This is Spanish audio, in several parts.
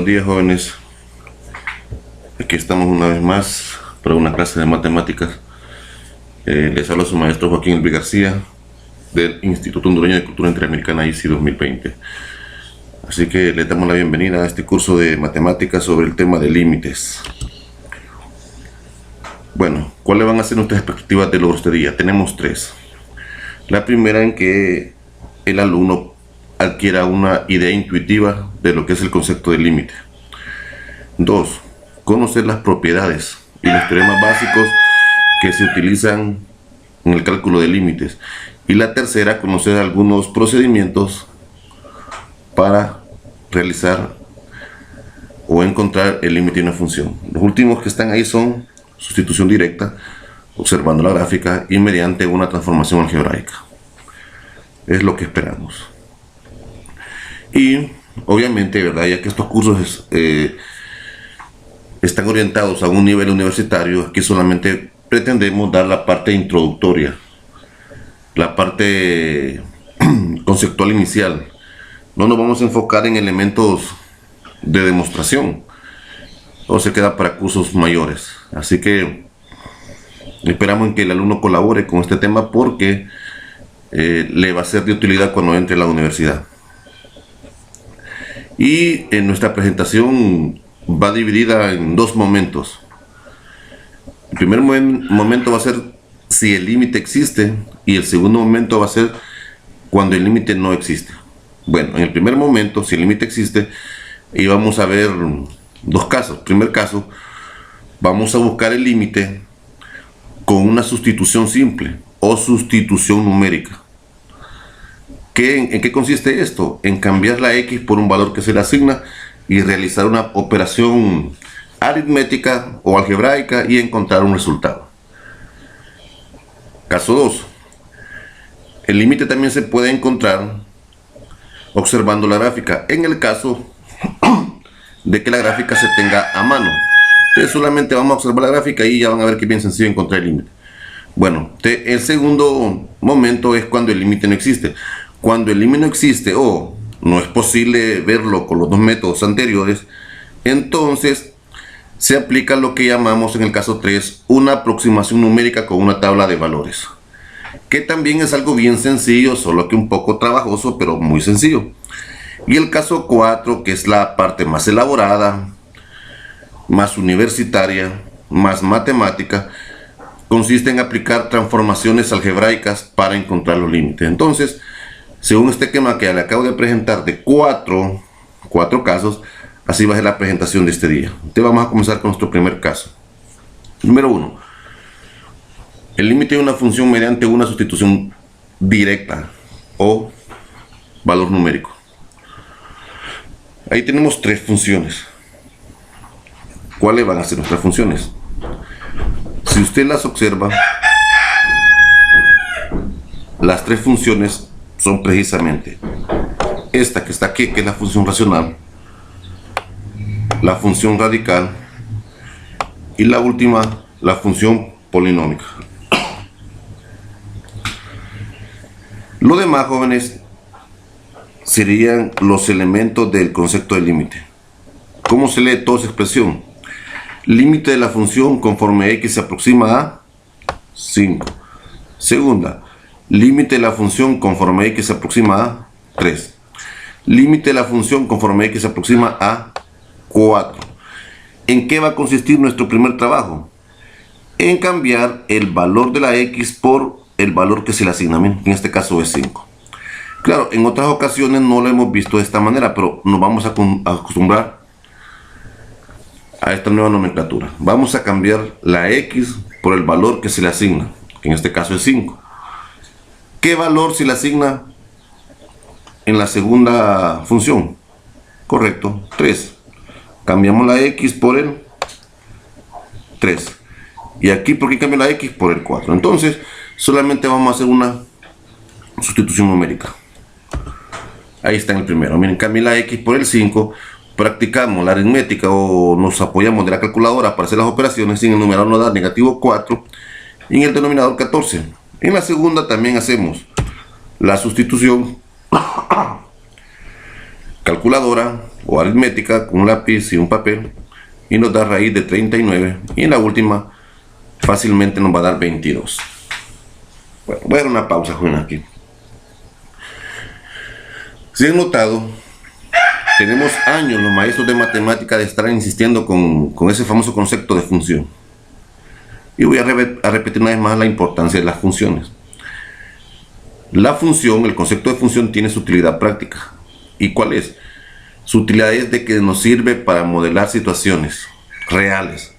Buenos días, jóvenes. Aquí estamos una vez más para una clase de matemáticas. Les habla su maestro Joaquín Elvi García del Instituto Hondureño de Cultura Interamericana ICI 2020. Así que les damos la bienvenida a este curso de matemáticas sobre el tema de límites. Bueno, ¿cuáles van a ser nuestras expectativas de logro este día? Tenemos tres. La primera, en que el alumno adquiera una idea intuitiva de lo que es el concepto de límite. 2. Conocer las propiedades y los teoremas básicos que se utilizan en el cálculo de límites. Y la tercera, conocer algunos procedimientos para realizar o encontrar el límite de una función. Los últimos que están ahí son sustitución directa, observando la gráfica y mediante una transformación algebraica. Es lo que esperamos. Y obviamente, ¿verdad? Ya que estos cursos están orientados a un nivel universitario, aquí solamente pretendemos dar la parte introductoria, la parte conceptual inicial. No nos vamos a enfocar en elementos de demostración, o se queda para cursos mayores. Así que esperamos en que el alumno colabore con este tema, porque le va a ser de utilidad cuando entre a la universidad. Y en nuestra presentación va dividida en dos momentos. El primer momento va a ser si el límite existe, y el segundo momento va a ser cuando el límite no existe. Bueno, en el primer momento, si el límite existe, y vamos a ver dos casos. Primer caso, vamos a buscar el límite con una sustitución simple o sustitución numérica. ¿En qué consiste esto? En cambiar la x por un valor que se le asigna y realizar una operación aritmética o algebraica y encontrar un resultado. Caso 2. El límite también se puede encontrar observando la gráfica, en el caso de que la gráfica se tenga a mano. Entonces solamente vamos a observar la gráfica y ya van a ver que es bien sencillo encontrar el límite. Bueno, el segundo momento es cuando el límite no existe. Cuando el límite no existe o no es posible verlo con los dos métodos anteriores, entonces se aplica lo que llamamos en el caso 3 una aproximación numérica con una tabla de valores, que también es algo bien sencillo, solo que un poco trabajoso, pero muy sencillo. Y el caso 4, que es la parte más elaborada, más universitaria, más matemática, consiste en aplicar transformaciones algebraicas para encontrar los límites. Entonces, según este esquema que le acabo de presentar de cuatro casos, así va a ser la presentación de este día. Entonces vamos a comenzar con nuestro primer caso. Número 1. El límite de una función mediante una sustitución directa o valor numérico. Ahí tenemos tres funciones. ¿Cuáles van a ser nuestras funciones? Si usted las observa, las tres funciones son precisamente esta que está aquí, que es la función racional, la función radical y la última, la función polinómica. Lo demás, jóvenes, serían los elementos del concepto de límite. ¿Cómo se lee toda esa expresión? Límite de la función conforme x se aproxima a 5. Segunda, límite de la función conforme x se aproxima a 3. Límite de la función conforme x se aproxima a 4. ¿En qué va a consistir nuestro primer trabajo? En cambiar el valor de la x por el valor que se le asigna, en este caso es 5. Claro, en otras ocasiones no lo hemos visto de esta manera, pero nos vamos a acostumbrar a esta nueva nomenclatura. Vamos a cambiar la x por el valor que se le asigna, que en este caso es 5. ¿Qué valor se le asigna en la segunda función? Correcto, 3. Cambiamos la x por el 3. Y aquí, ¿por qué cambio la x? Por el 4. Entonces, solamente vamos a hacer una sustitución numérica. Ahí está en el primero. Miren, cambié la x por el 5. Practicamos la aritmética o nos apoyamos de la calculadora para hacer las operaciones. En el numerador nos da negativo 4 y en el denominador 14. En la segunda también hacemos la sustitución calculadora o aritmética con un lápiz y un papel y nos da raíz de 39 y en la última fácilmente nos va a dar 22. Bueno, voy a dar una pausa, joven, aquí. Si han notado, tenemos años los maestros de matemáticas de estar insistiendo con ese famoso concepto de función. Y voy a repetir una vez más la importancia de las funciones. La función, el concepto de función tiene su utilidad práctica. ¿Y cuál es? Su utilidad es de que nos sirve para modelar situaciones reales.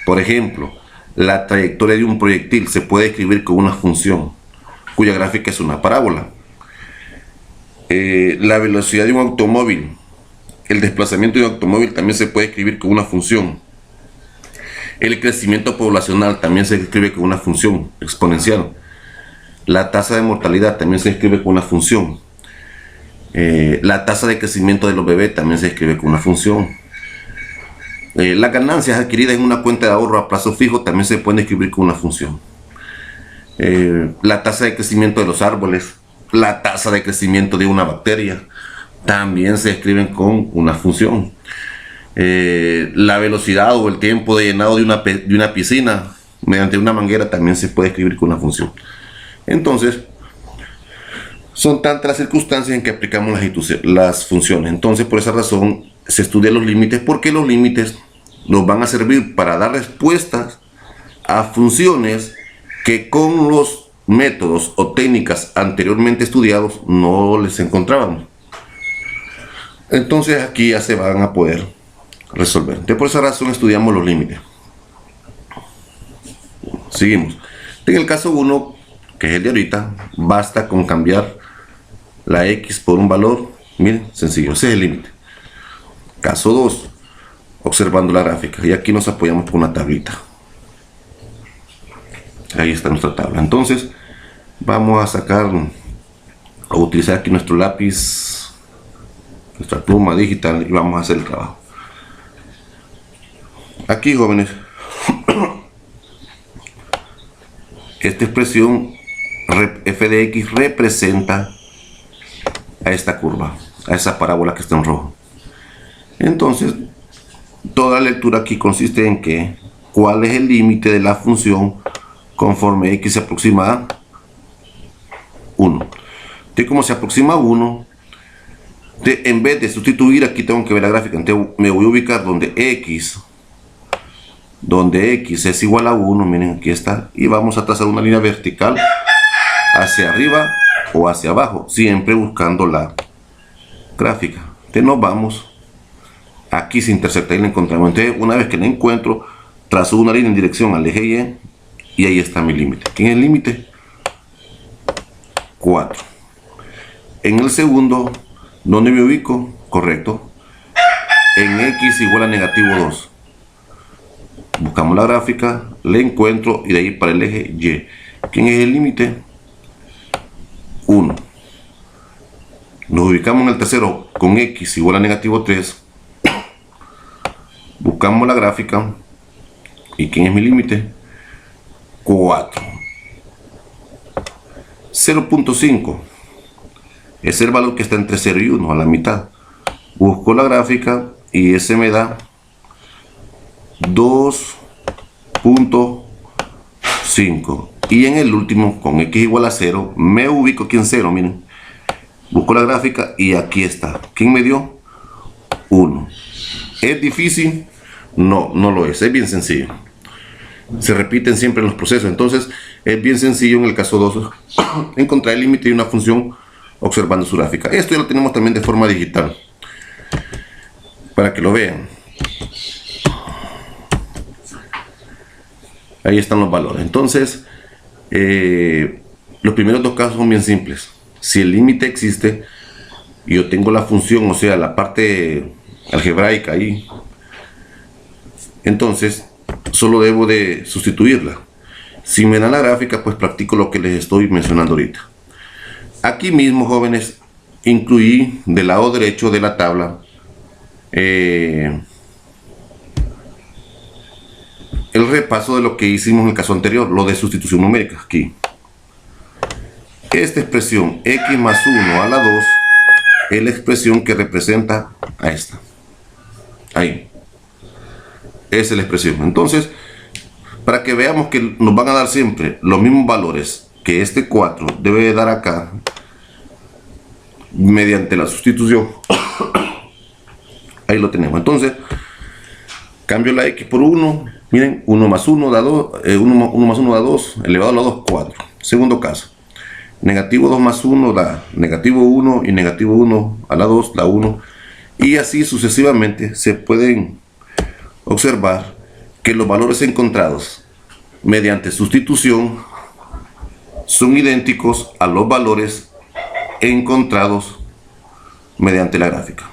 Por ejemplo, la trayectoria de un proyectil se puede escribir con una función, cuya gráfica es una parábola. La velocidad de un automóvil, el desplazamiento de un automóvil también se puede escribir con una función. El crecimiento poblacional también se escribe con una función exponencial. La tasa de mortalidad también se escribe con una función. La tasa de crecimiento de los bebés también se escribe con una función. Las ganancias adquiridas en una cuenta de ahorro a plazo fijo también se pueden escribir con una función. La tasa de crecimiento de los árboles, la tasa de crecimiento de una bacteria también se escriben con una función. La velocidad o el tiempo de llenado de una piscina mediante una manguera también se puede escribir con una función. Entonces, son tantas las circunstancias en que aplicamos las funciones. Entonces, por esa razón se estudian los límites, porque los límites nos van a servir para dar respuestas a funciones que con los métodos o técnicas anteriormente estudiados no les encontrábamos. Entonces aquí ya se van a poder resolver. Entonces, por esa razón estudiamos los límites. Seguimos. En el caso 1, que es el de ahorita, basta con cambiar la X por un valor, miren, sencillo, ese es el límite. Caso 2, observando la gráfica, y aquí nos apoyamos con una tablita. Ahí está nuestra tabla. Entonces vamos a sacar a utilizar aquí nuestro lápiz, nuestra pluma digital, y vamos a hacer el trabajo. Aquí, jóvenes, esta expresión f de x representa a esta curva, a esa parábola que está en rojo. Entonces, toda la lectura aquí consiste en que cuál es el límite de la función conforme x se aproxima a 1. Entonces, como se aproxima a 1, en vez de sustituir, aquí tengo que ver la gráfica. Entonces me voy a ubicar donde x es igual a 1, miren, aquí está, y vamos a trazar una línea vertical hacia arriba o hacia abajo, siempre buscando la gráfica. Entonces nos vamos, aquí se intersecta y la encontramos. Entonces, una vez que la encuentro, trazo una línea en dirección al eje Y, y ahí está mi límite. ¿Quién es el límite? 4. En el segundo, ¿dónde me ubico? Correcto, en x igual a negativo 2. Buscamos la gráfica, la encuentro y de ahí para el eje Y. ¿Quién es el límite? 1. Nos ubicamos en el tercero con x igual a negativo 3. Buscamos la gráfica. ¿Y quién es mi límite? 4. 0.5 es el valor que está entre 0 y 1, a la mitad. Busco la gráfica y ese me da 2.5. Y en el último, con x igual a 0, me ubico aquí en 0, miren. Busco la gráfica y aquí está. ¿Quién me dio? 1. ¿Es difícil? No, no lo es bien sencillo. Se repiten siempre en los procesos. Entonces, es bien sencillo en el caso 2 encontrar el límite de una función observando su gráfica. Esto ya lo tenemos también de forma digital, para que lo vean. Ahí están los valores. Entonces, los primeros dos casos son bien simples. Si el límite existe y yo tengo la función, o sea, la parte algebraica ahí, entonces solo debo de sustituirla. Si me dan la gráfica, pues practico lo que les estoy mencionando ahorita. Aquí mismo, jóvenes, incluí del lado derecho de la tabla el repaso de lo que hicimos en el caso anterior, lo de sustitución numérica. Aquí esta expresión x más 1 a la 2 es la expresión que representa a esta. Ahí. Esa es la expresión. Entonces, para que veamos que nos van a dar siempre los mismos valores que este 4 debe de dar acá, mediante la sustitución, ahí lo tenemos. Entonces, cambio la x por 1. Miren, 1 más 1 da 2, 1 más 1 da 2, elevado a la 2, 4. Segundo caso, negativo 2 más 1 da negativo 1 y negativo 1 a la 2 da 1. Y así sucesivamente se pueden observar que los valores encontrados mediante sustitución son idénticos a los valores encontrados mediante la gráfica.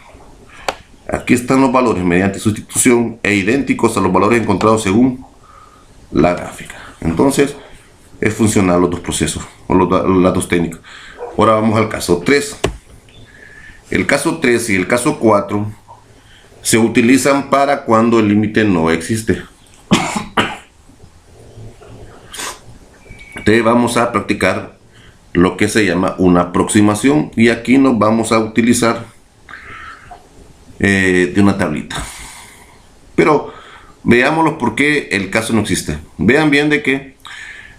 Aquí están los valores mediante sustitución e idénticos a los valores encontrados según la gráfica. Entonces, es funcional los dos procesos, o las dos técnicas. Ahora vamos al caso 3. El caso 3 y el caso 4 se utilizan para cuando el límite no existe. Entonces vamos a practicar lo que se llama una aproximación, y aquí nos vamos a utilizar de una tablita. Pero veámoslo por qué el caso no existe. Vean bien de que,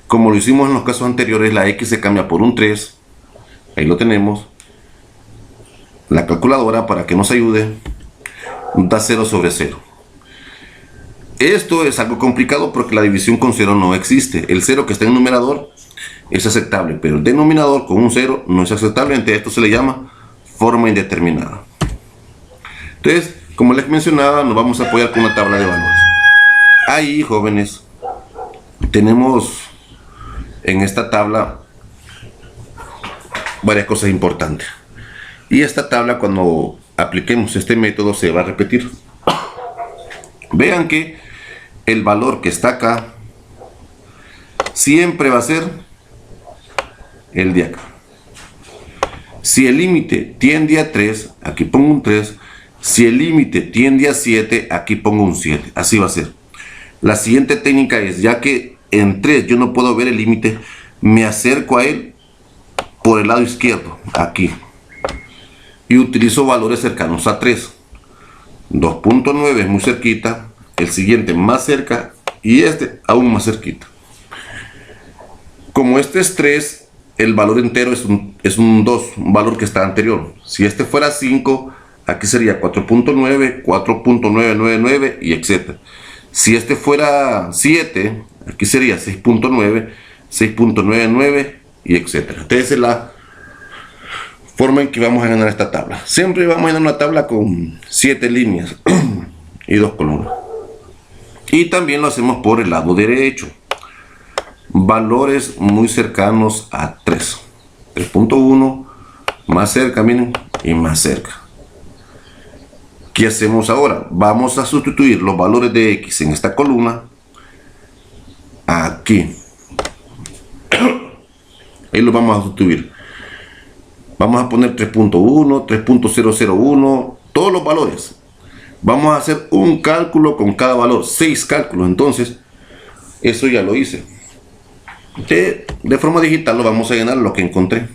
como lo hicimos en los casos anteriores, la x se cambia por un 3. Ahí lo tenemos. La calculadora, para que nos ayude, da 0 sobre 0. Esto es algo complicado porque la división con 0 no existe. El 0 que está en el numerador es aceptable, pero el denominador con un 0 no es aceptable. Entonces esto se le llama forma indeterminada. Entonces, como les mencionaba, nos vamos a apoyar con una tabla de valores. Ahí, jóvenes, tenemos en esta tabla varias cosas importantes. Y esta tabla, cuando apliquemos este método, se va a repetir. Vean que el valor que está acá siempre va a ser el de acá. Si el límite tiende a 3, aquí pongo un 3. Si el límite tiende a 7, aquí pongo un 7. Así va a ser. La siguiente técnica es, ya que en 3 yo no puedo ver el límite, me acerco a él por el lado izquierdo, aquí, y utilizo valores cercanos a 3. 2.9 es muy cerquita, el siguiente más cerca y este aún más cerquita. Como este es 3, el valor entero es un 2, un valor que está anterior. Si este fuera 5, aquí sería 4.9, 4.999 y etc. Si este fuera 7, aquí sería 6.9, 6.99 y etc. Entonces es la forma en que vamos a ganar esta tabla. Siempre vamos a ganar una tabla con 7 líneas y 2 columnas. Y también lo hacemos por el lado derecho. Valores muy cercanos a 3. 3.1, más cerca, miren, y más cerca. ¿Qué hacemos ahora? Vamos a sustituir los valores de x en esta columna aquí. Ahí lo vamos a sustituir. Vamos a poner 3.1, 3.001, todos los valores. Vamos a hacer un cálculo con cada valor, 6 cálculos. Entonces, eso ya lo hice. De forma digital lo vamos a llenar lo que encontré.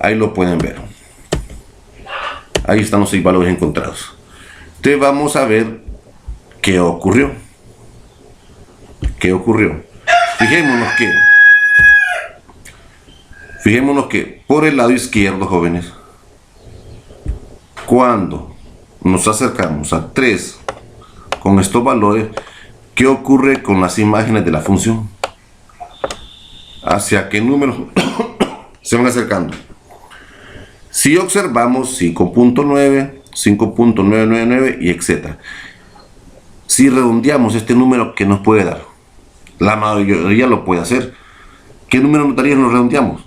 Ahí lo pueden ver. Ahí están los 6 valores encontrados. Entonces vamos a ver qué ocurrió. ¿Qué ocurrió? Fijémonos que por el lado izquierdo, jóvenes, cuando nos acercamos a 3 con estos valores, ¿qué ocurre con las imágenes de la función? ¿Hacia qué número se van acercando? Si observamos 5.9, 5.999 y etc. Si redondeamos este número, ¿qué nos puede dar? La mayoría lo puede hacer. ¿Qué número nos daría si lo redondeamos?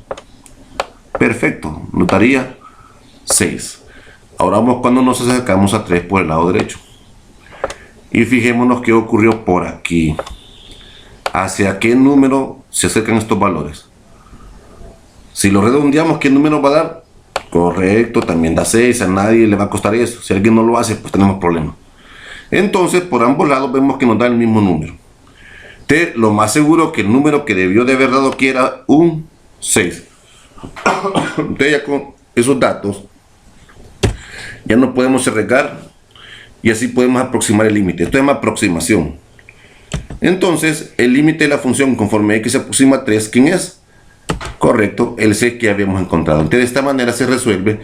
Perfecto, nos daría 6. Ahora vamos cuando nos acercamos a 3 por el lado derecho. Y fijémonos qué ocurrió por aquí. ¿Hacia qué número se acercan estos valores? Si lo redondeamos, ¿qué número va a dar? Correcto, también da 6, a nadie le va a costar eso. Si alguien no lo hace, pues tenemos problemas. Entonces, por ambos lados vemos que nos da el mismo número. Lo más seguro que el número que debió de haber dado aquí era un 6. Entonces ya con esos datos ya no podemos arriesgar y así podemos aproximar el límite. Esto se llama aproximación. Entonces, el límite de la función conforme x se aproxima a 3, ¿quién es? Correcto, el c que habíamos encontrado. Entonces, de esta manera se resuelve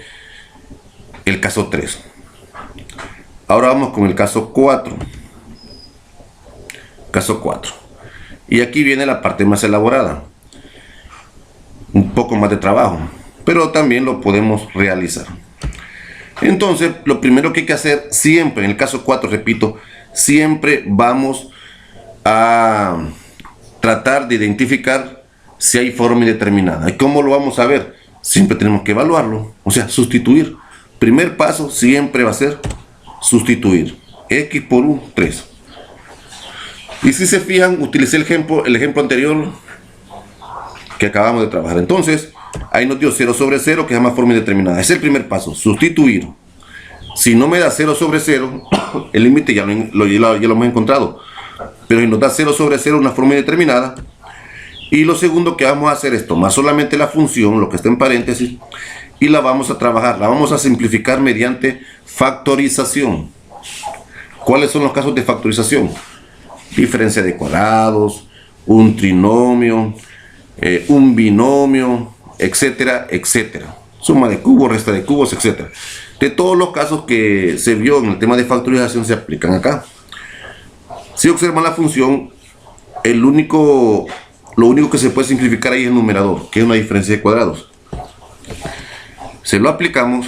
el caso 3. Ahora vamos con el caso 4. Caso 4. Y aquí viene la parte más elaborada. Un poco más de trabajo, pero también lo podemos realizar. Entonces, lo primero que hay que hacer siempre, en el caso 4, repito, siempre vamos a tratar de identificar si hay forma indeterminada. ¿Y cómo lo vamos a ver? Siempre tenemos que evaluarlo, o sea, sustituir. Primer paso siempre va a ser sustituir. X por 1, 3. Y si se fijan, utilicé el ejemplo anterior que acabamos de trabajar. Entonces, ahí nos dio 0 sobre 0, que se llama forma indeterminada. Es el primer paso, sustituir. Si no me da 0 sobre 0, el límite ya lo hemos encontrado. Pero si nos da 0 sobre 0, una forma indeterminada. Y lo segundo que vamos a hacer es tomar solamente la función, lo que está en paréntesis, y la vamos a trabajar, la vamos a simplificar mediante factorización. ¿Cuáles son los casos de factorización? Diferencia de cuadrados, un trinomio, un binomio, etcétera, etcétera. Suma de cubos, resta de cubos, etcétera. De todos los casos que se vio en el tema de factorización se aplican acá. Si observan la función, lo único que se puede simplificar ahí es el numerador, que es una diferencia de cuadrados. Se lo aplicamos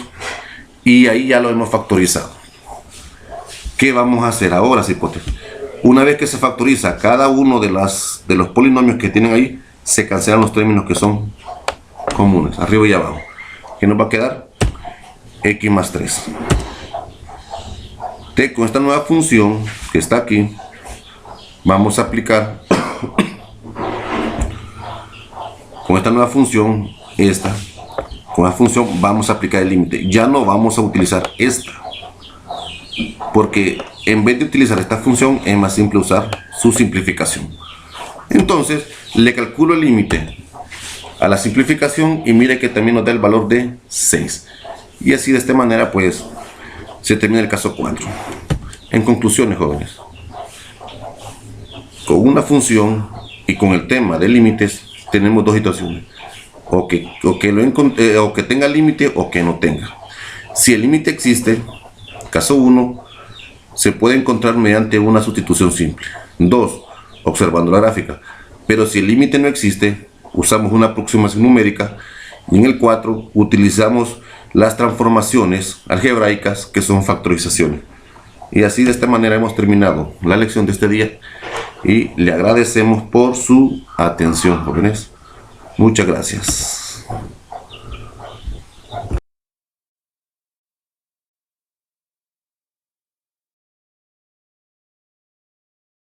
y ahí ya lo hemos factorizado. ¿Qué vamos a hacer ahora, cipotes? Una vez que se factoriza cada uno de los polinomios que tienen ahí, se cancelan los términos que son comunes, arriba y abajo. ¿Qué nos va a quedar? X más 3. Con esta nueva función que está aquí, vamos a aplicar con esta nueva función, con la función vamos a aplicar el límite. Ya no vamos a utilizar esta, porque en vez de utilizar esta función es más simple usar su simplificación. Entonces le calculo el límite a la simplificación y mire que también nos da el valor de 6. Y así de esta manera pues se termina el caso 4. En conclusiones, jóvenes, con una función y con el tema de límites tenemos dos situaciones: o que tenga límite o que no tenga. Si el límite existe, caso 1, se puede encontrar mediante una sustitución simple. 2, observando la gráfica. Pero si el límite no existe, usamos una aproximación numérica. Y en el 4 utilizamos las transformaciones algebraicas, que son factorizaciones. Y así de esta manera hemos terminado la lección de este día y le agradecemos por su atención, jóvenes. Muchas gracias.